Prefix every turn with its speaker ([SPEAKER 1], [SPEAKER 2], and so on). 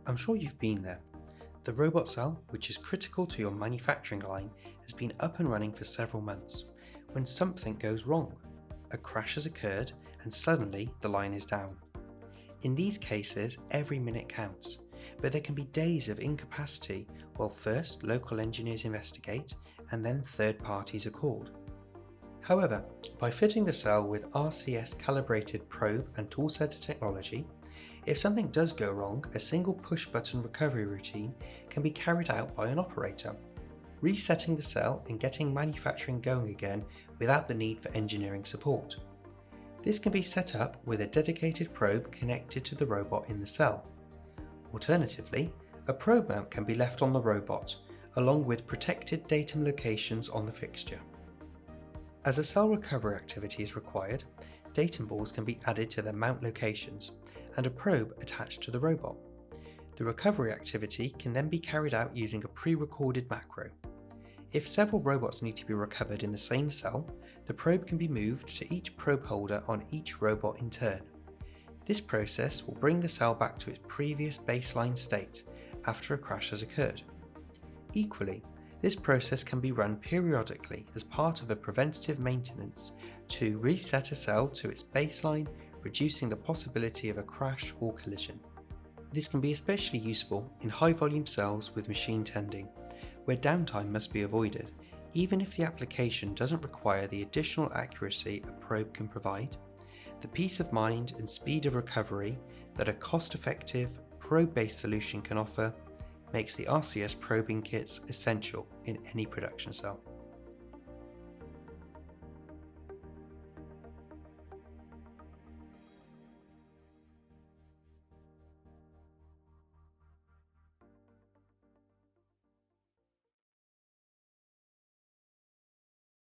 [SPEAKER 1] I'm sure you've been there. The robot cell, which is critical to your manufacturing line, has been up and running for several months, when something goes wrong. A crash has occurred and suddenly the line is down. In these cases, every minute counts, but there can be days of incapacity while first local engineers investigate and then third parties are called. However, by fitting the cell with RCS calibrated probe and tool setter technology, if something does go wrong, a single push button recovery routine can be carried out by an operator, resetting the cell and getting manufacturing going again without the need for engineering support. This can be set up with a dedicated probe connected to the robot in the cell. Alternatively, a probe mount can be left on the robot, along with protected datum locations on the fixture. As a cell recovery activity is required, datum balls can be added to their mount locations and a probe attached to the robot. The recovery activity can then be carried out using a pre-recorded macro. If several robots need to be recovered in the same cell, the probe can be moved to each probe holder on each robot in turn. This process will bring the cell back to its previous baseline state after a crash has occurred. Equally, this process can be run periodically as part of a preventative maintenance to reset a cell to its baseline, reducing the possibility of a crash or collision. This can be especially useful in high-volume cells with machine tending, where downtime must be avoided, even if the application doesn't require the additional accuracy a probe can provide. The peace of mind and speed of recovery that a cost-effective, probe-based solution can offer makes the RCS probing kits essential in any production cell.